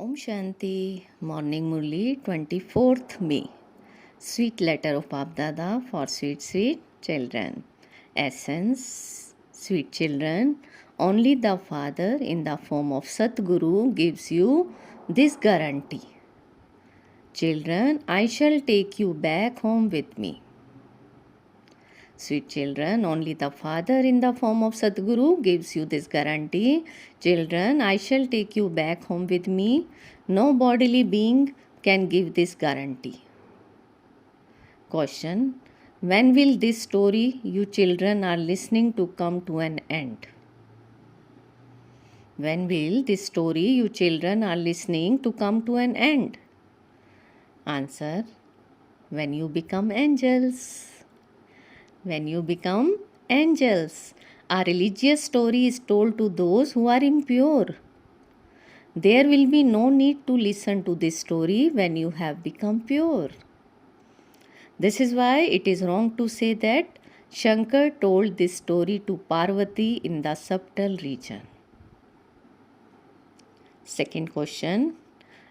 Om Shanti, Morning Murli, 24th May. Sweet letter of Bap Dada for sweet, sweet children. Essence, sweet children, only the Father in the form of Satguru gives you this guarantee. Children, I shall take you back home with me. Sweet children, only the Father in the form of Sadguru gives you this guarantee. Children, I shall take you back home with me. No bodily being can give this guarantee. Question: when will this story you children are listening to come to an end? When will this story you children are listening to come to an end? Answer: when you become angels. When you become angels. A religious story is told to those who are impure. There will be no need to listen to this story when you have become pure. This is why it is wrong to say that Shankar told this story to Parvati in the subtle region. Second question: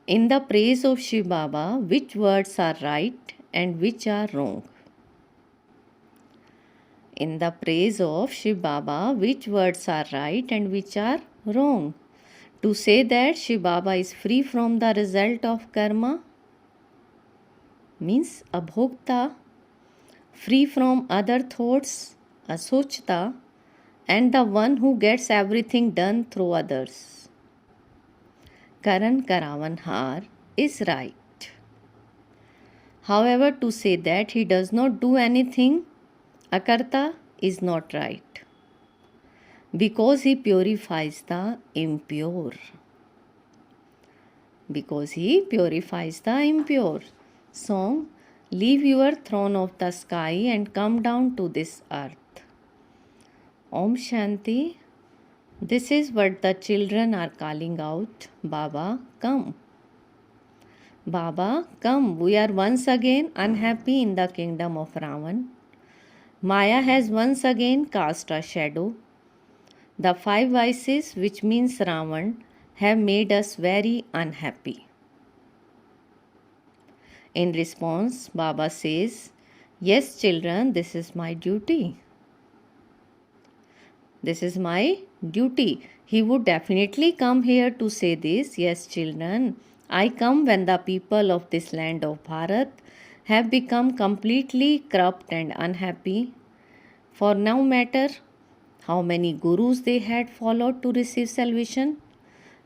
in the praise of Shiv Baba, which words are right and which are wrong? In the praise of Shiv Baba, which words are right and which are wrong? To say that Shiv Baba is free from the result of karma means abhokta, free from other thoughts, asochta, and the one who gets everything done through others. Karan Karavan Har is right. However, to say that he does not do anything, akarta, is not right, because he purifies the impure. Because he purifies the impure. Song: leave your throne of the sky and come down to this earth. Om Shanti. This is what the children are calling out. Baba, come. Baba, come. We are once again unhappy in the kingdom of Ravan. Maya has once again cast a shadow. The five vices, which means Ravan, have made us very unhappy. In response, Baba says, yes, children, this is my duty. This is my duty. He would definitely come here to say this. Yes, children, I come when the people of this land of Bharat have become completely corrupt and unhappy. For no matter how many gurus they had followed to receive salvation,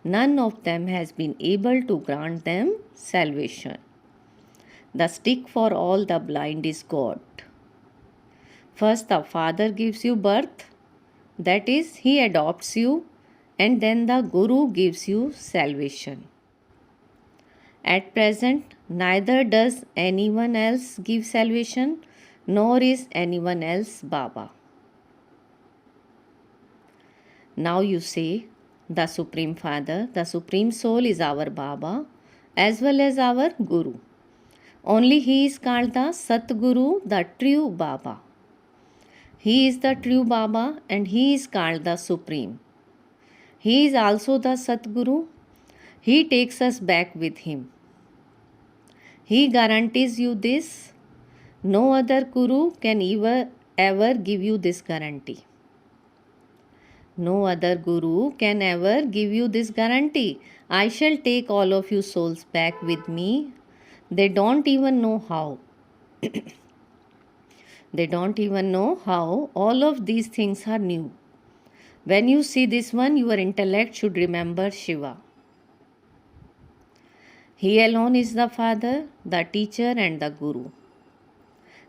none of them has been able to grant them salvation. The stick for all the blind is God. First, the Father gives you birth, that is, He adopts you, and then the Guru gives you salvation. At present, neither does anyone else give salvation, nor is anyone else Baba. Now you say, the Supreme Father, the Supreme Soul is our Baba as well as our Guru. Only He is called the Satguru, the true Baba. He is the true Baba and He is called the Supreme. He is also the Satguru. He takes us back with Him. He guarantees you this. No other Guru can ever give you this guarantee. No other Guru can ever give you this guarantee. I shall take all of you souls back with me. They don't even know how. They don't even know how. All of these things are new. When you see this one, your intellect should remember Shiva. He alone is the Father, the teacher and the Guru.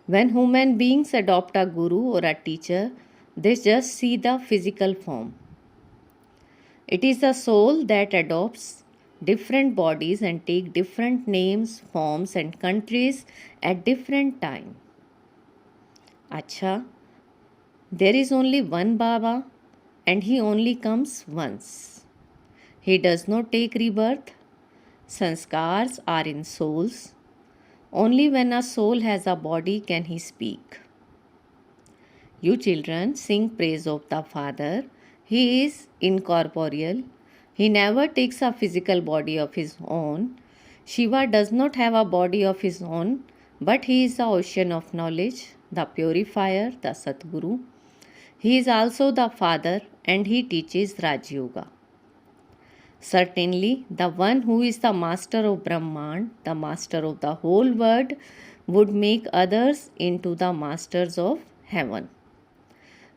When human beings adopt a Guru or a teacher, they just see the physical form. It is the soul that adopts different bodies and take different names, forms and countries at different time. Acha, there is only one Baba and He only comes once. He does not take rebirth. Sanskars are in souls. Only when a soul has a body can he speak. You children sing praise of the Father. He is incorporeal. He never takes a physical body of his own. Shiva does not have a body of his own, but he is the ocean of knowledge, the purifier, the Satguru. He is also the father and he teaches Raj Yoga. Certainly, the one who is the master of Brahman, the master of the whole world, would make others into the masters of heaven.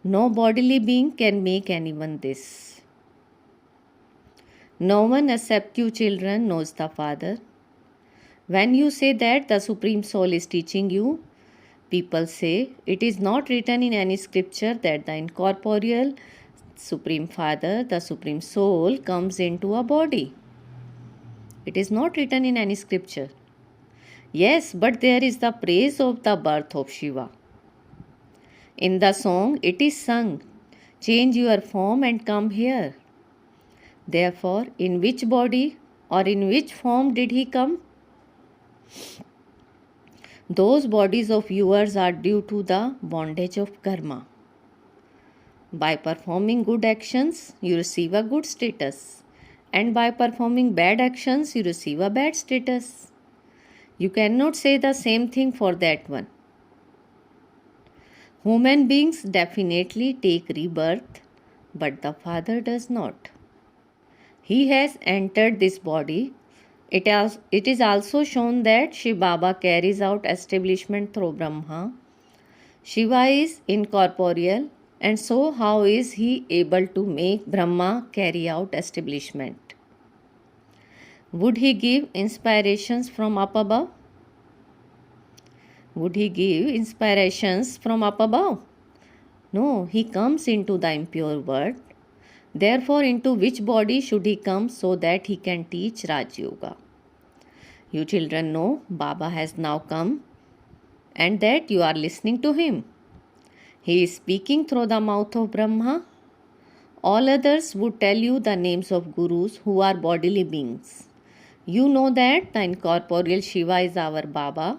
No bodily being can make anyone this. No one except you children knows the Father. When you say that the Supreme Soul is teaching you, people say it is not written in any scripture that the incorporeal Supreme Father, the Supreme Soul, comes into a body. It is not written in any scripture. Yes, but there is the praise of the birth of Shiva. In the song, it is sung, change your form and come here. Therefore, in which body or in which form did he come? Those bodies of yours are due to the bondage of karma. By performing good actions, you receive a good status. And by performing bad actions, you receive a bad status. You cannot say the same thing for that one. Human beings definitely take rebirth, but the Father does not. He has entered this body. It is also shown that Shiva Baba carries out establishment through Brahma. Shiva is incorporeal, and so how is he able to make Brahma carry out establishment? Would he give inspirations from up above? Would he give inspirations from up above? No, he comes into the impure world. Therefore, into which body should he come so that he can teach Raj Yoga? You children know Baba has now come and that you are listening to him. He is speaking through the mouth of Brahma. All others would tell you the names of gurus who are bodily beings. You know that the incorporeal Shiva is our Baba.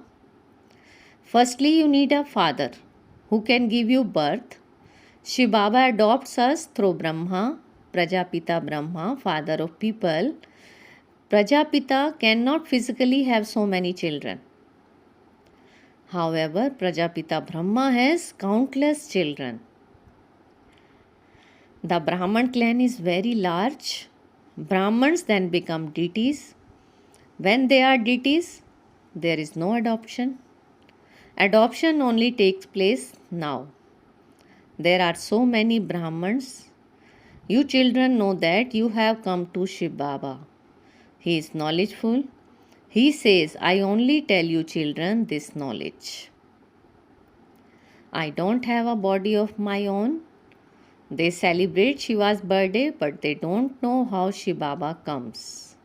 Firstly, you need a father who can give you birth. Shiva Baba adopts us through Brahma, Prajapita Brahma, father of people. Prajapita cannot physically have so many children. However, Prajapita Brahma has countless children. The Brahman clan is very large. Brahmans then become deities. When they are deities, there is no adoption. Adoption only takes place now. There are so many Brahmans. You children know that you have come to Shiva Baba. He is knowledgeful. He says, I only tell you children this knowledge. I don't have a body of my own. They celebrate Shiva's birthday, but they don't know how Shiva Baba comes.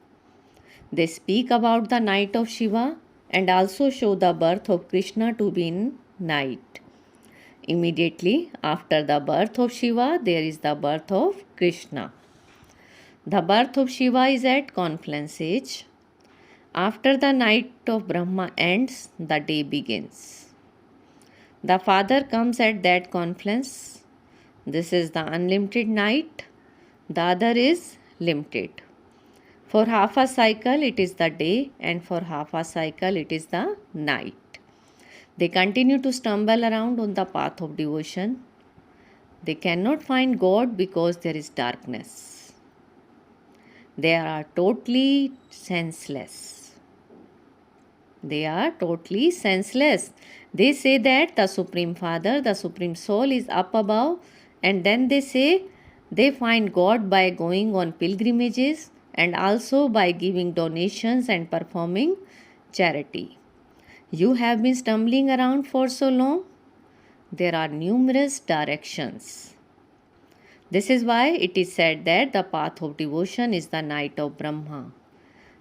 They speak about the night of Shiva and also show the birth of Krishna to be in night. Immediately after the birth of Shiva, there is the birth of Krishna. The birth of Shiva is at confluence age. After the night of Brahma ends, the day begins. The Father comes at that confluence. This is the unlimited night. The other is limited. For half a cycle, it is the day, and for half a cycle, it is the night. They continue to stumble around on the path of devotion. They cannot find God because there is darkness. They are totally senseless. They are totally senseless. They say that the Supreme Father, the Supreme Soul is up above, and then they say they find God by going on pilgrimages and also by giving donations and performing charity. You have been stumbling around for so long. There are numerous directions. This is why it is said that the path of devotion is the night of Brahma.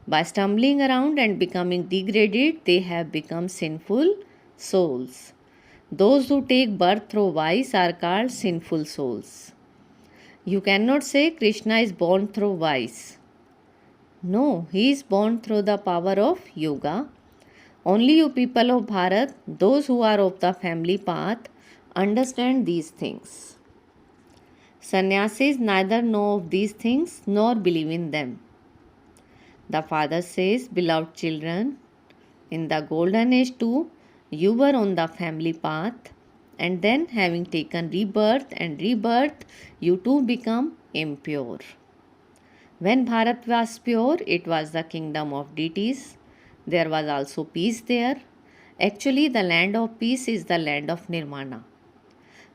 By stumbling around and becoming degraded, they have become sinful souls. Those who take birth through vice are called sinful souls. You cannot say Krishna is born through vice. No, he is born through the power of yoga. Only you people of Bharat, those who are of the family path, understand these things. Sannyasis neither know of these things nor believe in them. The father says, beloved children, in the golden age too, you were on the family path, and then having taken rebirth, you too become impure. When Bharat was pure, it was the kingdom of deities. There was also peace there. Actually, the land of peace is the land of Nirvana.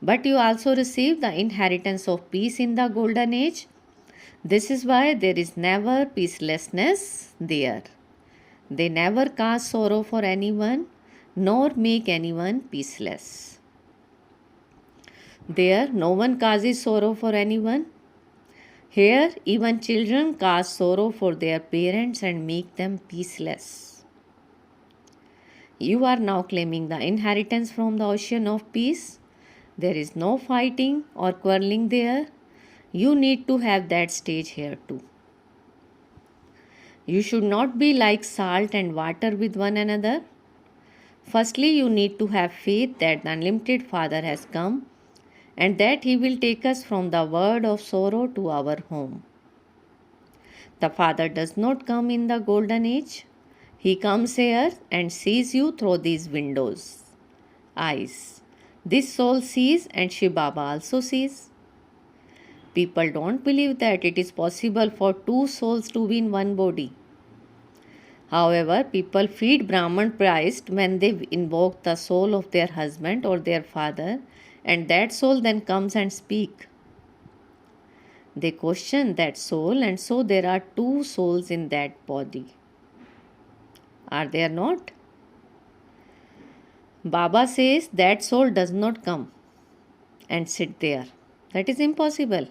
But you also receive the inheritance of peace in the golden age. This is why there is never peacelessness there. They never cause sorrow for anyone, nor make anyone peaceless. There, no one causes sorrow for anyone. Here, even children cause sorrow for their parents and make them peaceless. You are now claiming the inheritance from the ocean of peace. There is no fighting or quarreling there. You need to have that stage here too. You should not be like salt and water with one another. Firstly, you need to have faith that the unlimited Father has come and that He will take us from the world of sorrow to our home. The Father does not come in the golden age. He comes here and sees you through these windows, eyes. This soul sees and Shiv Baba also sees. People don't believe that it is possible for two souls to be in one body. However, people feed Brahman priest when they invoke the soul of their husband or their father, and that soul then comes and speak. They question that soul, and so there are two souls in that body. Are there not? Baba says that soul does not come and sit there. That is impossible.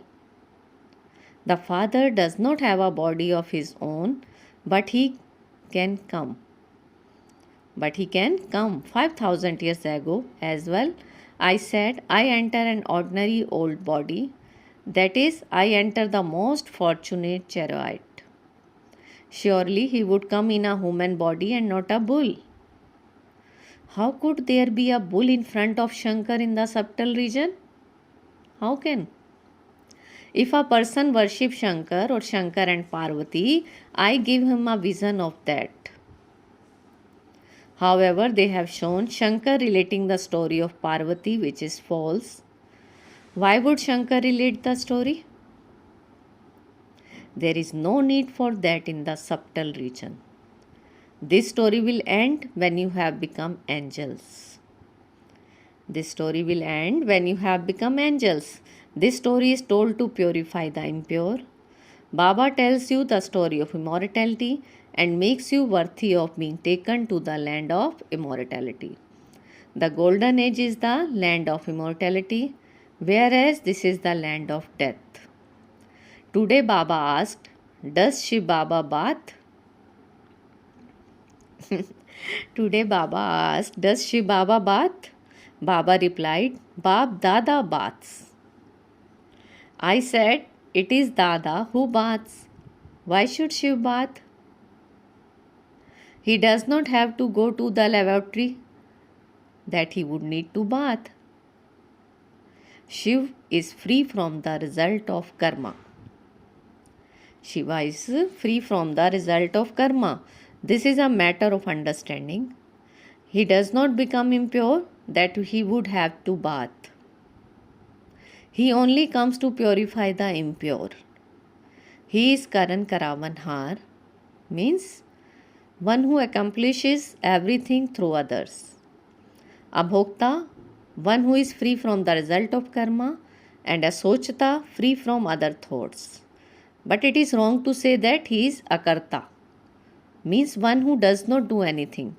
The Father does not have a body of his own, but he can come. But he can come 5,000 years ago as well. I said, I enter an ordinary old body. That is, I enter the most fortunate chariot. Surely he would come in a human body and not a bull. How could there be a bull in front of Shankar in the subtle region? How can? If a person worships Shankar or Shankar and Parvati, I give him a vision of that. However, they have shown Shankar relating the story of Parvati, which is false. Why would Shankar relate the story? There is no need for that in the subtle region. This story will end when you have become angels. This story will end when you have become angels. This story is told to purify the impure. Baba tells you the story of immortality and makes you worthy of being taken to the land of immortality. The golden age is the land of immortality, whereas this is the land of death. Today Baba asked, does Shiv Baba bath? Today Baba asked, does Shiv Baba bath? Baba replied, Bab Dada baths. I said, it is Dada who baths. Why should Shiv bath? He does not have to go to the lavatory that he would need to bath. Shiv is free from the result of karma. Shiva is free from the result of karma. This is a matter of understanding. He does not become impure that he would have to bath. He only comes to purify the impure. He is Karan Karavanhar, means one who accomplishes everything through others. Abhokta, one who is free from the result of karma, and Asochata, free from other thoughts. But it is wrong to say that he is Akarta, means one who does not do anything.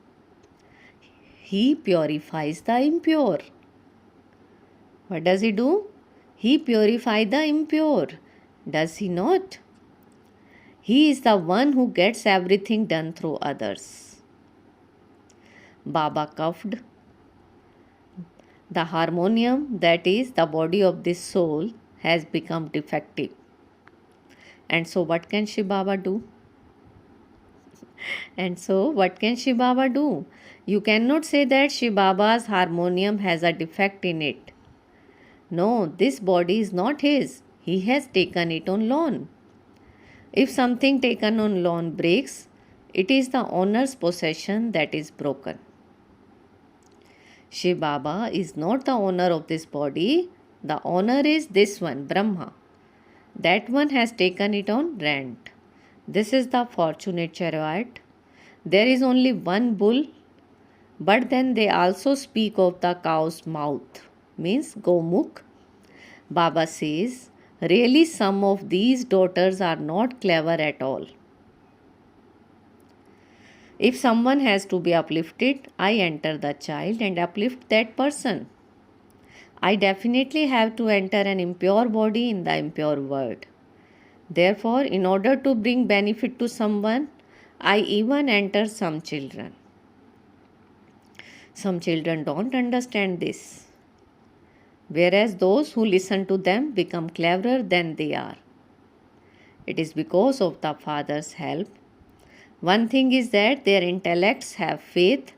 He purifies the impure. What does he do? He purifies the impure. Does he not? He is the one who gets everything done through others. Baba coughed. The harmonium, that is the body of this soul, has become defective. And so what can Shiv Baba do? You cannot say that Shiv Baba's harmonium has a defect in it. No, this body is not his. he has taken it on loan. If something taken on loan breaks, it is the owner's possession that is broken. Shiv Baba is not the owner of this body. The owner is this one, Brahma. That one has taken it on rent. This is the fortunate chariot. There is only one bull, but then they also speak of the cow's mouth, means Gomukh. Baba says, really, some of these daughters are not clever at all. If someone has to be uplifted, I enter the child and uplift that person. I definitely have to enter an impure body in the impure world. Therefore, in order to bring benefit to someone, I even enter some children. Some children don't understand this, whereas those who listen to them become cleverer than they are. It is because of the Father's help. One thing is that their intellects have faith,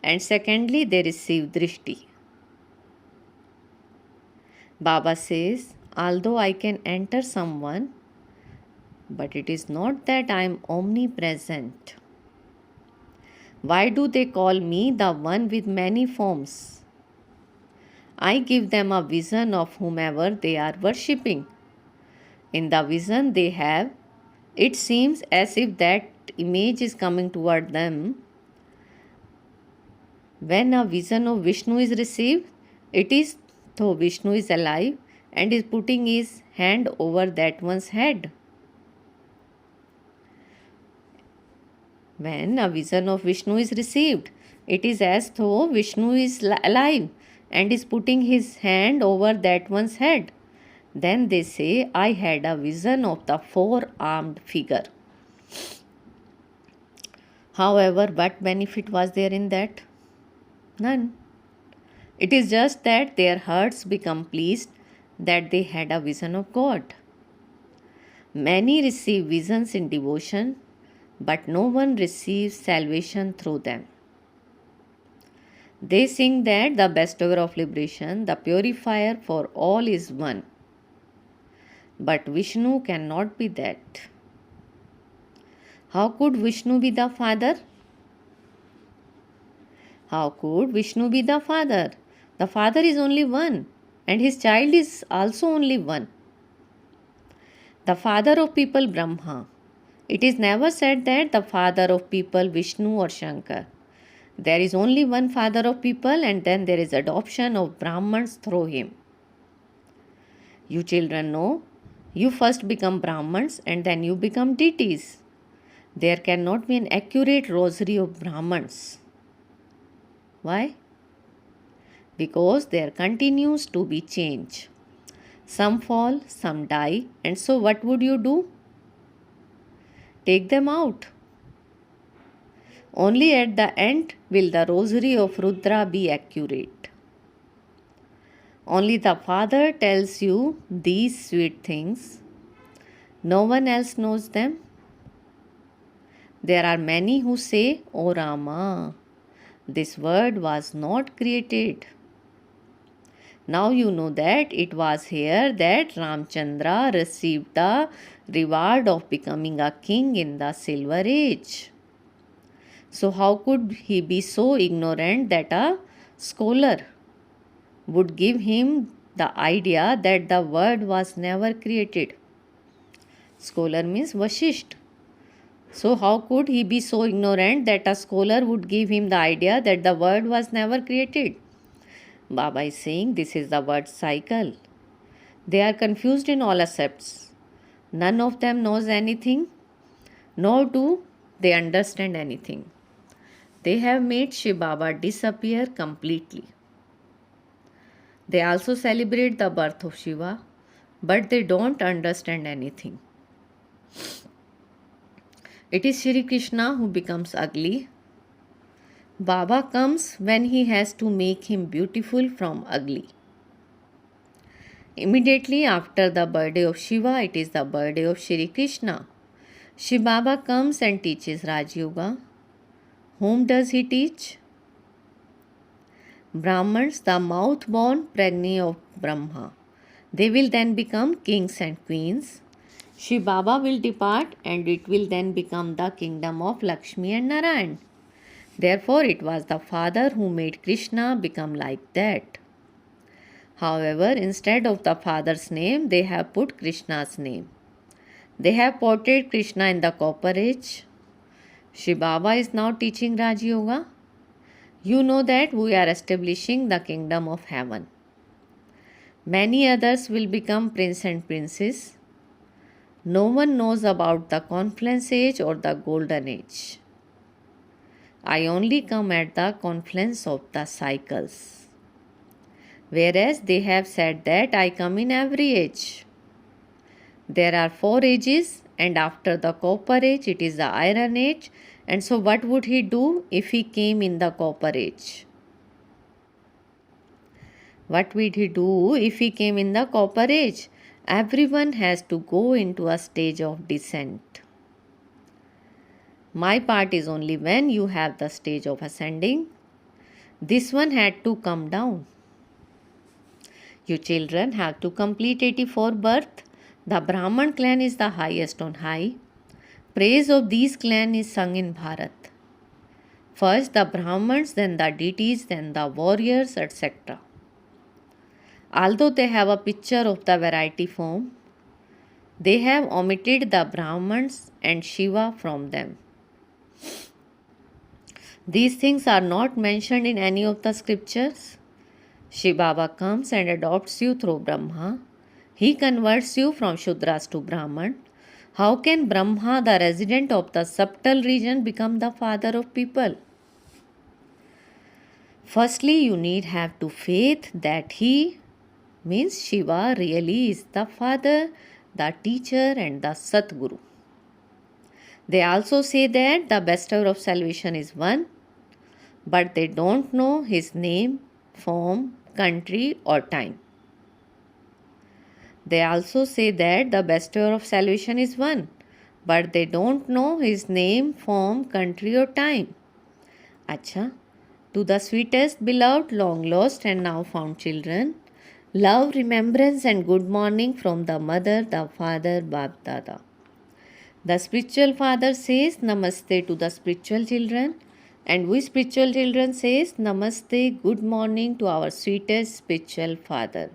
and secondly, they receive drishti. Baba says, although I can enter someone, but it is not that I am omnipresent. Why do they call me the one with many forms? I give them a vision of whomever they are worshipping. In the vision they have, it seems as if that image is coming toward them. When a vision of Vishnu is received, it is though Vishnu is alive and is putting his hand over that one's head. When a vision of Vishnu is received, it is as though Vishnu is alive and is putting his hand over that one's head. Then they say, I had a vision of the four-armed figure. However, what benefit was there in that? None. It is just that their hearts become pleased that they had a vision of God. Many receive visions in devotion, but no one receives salvation through them. They sing that the bestower of liberation, the purifier for all is one. But Vishnu cannot be that. How could Vishnu be the father? How could Vishnu be the father? The father is only one, and his child is also only one. The father of people, Brahma. It is never said that the father of people, Vishnu or Shankar. There is only one father of people, and then there is adoption of Brahmans through him. You children know, you first become Brahmans and then you become deities. There cannot be an accurate rosary of Brahmans. Why? Because there continues to be change. Some fall, some die, and so what would you do? Take them out. Only at the end will the rosary of Rudra be accurate. Only the Father tells you these sweet things. No one else knows them. There are many who say, O Rama, this word was not created. Now you know that it was here that Ramchandra received the reward of becoming a king in the Silver Age. So how could he be so ignorant that a scholar would give him the idea that the word was never created? Scholar means Vashisht. So how could he be so ignorant that a scholar would give him the idea that the word was never created? Baba is saying this is the word cycle. They are confused in all aspects. None of them knows anything, nor do they understand anything. They have made Shiv Baba disappear completely. They also celebrate the birth of Shiva, but they don't understand anything. It is Shri Krishna who becomes ugly. Baba comes when he has to make him beautiful from ugly. Immediately after the birthday of Shiva, it is the birthday of Shri Krishna. Shiv Baba comes and teaches Raj Yoga. Whom does he teach? Brahmans, the mouth-born progeny of Brahma. They will then become kings and queens. Shiv Baba will depart and it will then become the kingdom of Lakshmi and Narayan. Therefore, it was the father who made Krishna become like that. However, instead of the father's name, they have put Krishna's name. They have portrayed Krishna in the Copper Age. Shiv Baba is now teaching Raj Yoga. You know that we are establishing the kingdom of heaven. Many others will become prince and princess. No one knows about the confluence age or the golden age. I only come at the confluence of the cycles. Whereas they have said that I come in every age. There are 4 ages, and after the copper age it is the iron age. And so what would he do if he came in the copper age? What would he do if he came in the copper age? Everyone has to go into a stage of descent. My part is only when you have the stage of ascending. This one had to come down. You children have to complete 84 birth. The Brahman clan is the highest on high. Praise of these clan is sung in Bharat. First the Brahmans, then the deities, then the warriors, etc. Although they have a picture of the variety form, they have omitted the Brahmans and Shiva from them. These things are not mentioned in any of the scriptures. Shiv Baba comes and adopts you through Brahma. He converts you from Shudras to Brahman. How can Brahma, the resident of the subtle region, become the father of people? Firstly, you need have to faith that he means Shiva really is the father, the teacher and the Satguru. They also say that the bestower of salvation is one, but they don't know his name, form, country or time. They also say that the bestower of salvation is one, but they don't know his name, form, country or time. Acha, to the sweetest, beloved, long lost and now found children, love, remembrance and good morning from the mother, the father, Bap Dada. The spiritual father says Namaste to the spiritual children, and we spiritual children says Namaste, good morning to our sweetest spiritual father.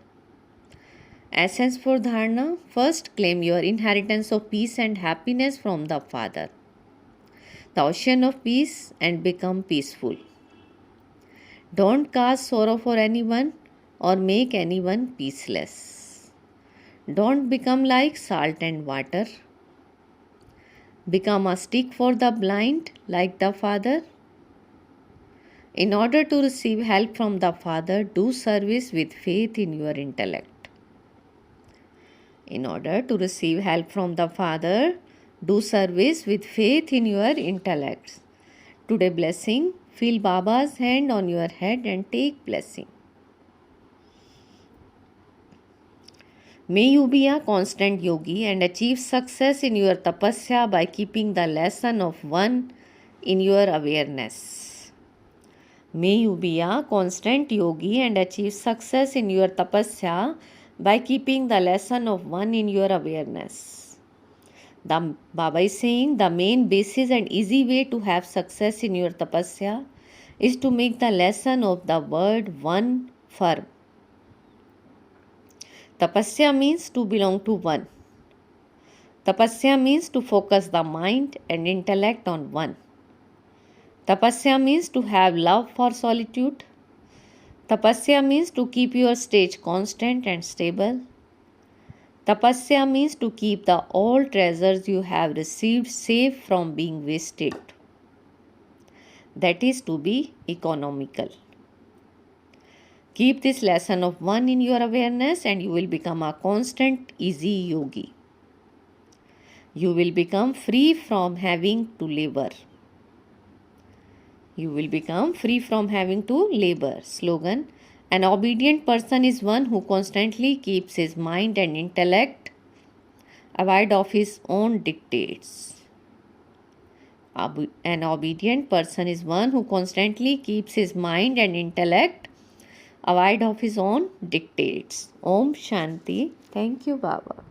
Essence for Dharana. First, claim your inheritance of peace and happiness from the Father, the ocean of peace, and become peaceful. Don't cause sorrow for anyone or make anyone peaceless. Don't become like salt and water. Become a stick for the blind like the Father. In order to receive help from the Father, do service with faith in your intellect. In order to receive help from the Father, do service with faith in your intellects. Today blessing, feel Baba's hand on your head and take blessing. May you be a constant yogi and achieve success in your tapasya by keeping the lesson of one in your awareness. May you be a constant yogi and achieve success in your tapasya by keeping the lesson of one in your awareness. The Baba is saying the main basis and easy way to have success in your tapasya is to make the lesson of the word one firm. Tapasya means to belong to one. Tapasya means to focus the mind and intellect on one. Tapasya means to have love for solitude. Tapasya means to keep your stage constant and stable. Tapasya means to keep the all treasures you have received safe from being wasted. That is to be economical. Keep this lesson of one in your awareness and you will become a constant, easy yogi. You will become free from having to labor. You will become free from having to labor. Slogan: an obedient person is one who constantly keeps his mind and intellect aware of his own dictates. An obedient person is one who constantly keeps his mind and intellect awide of his own dictates. Om Shanti. Thank you, Baba.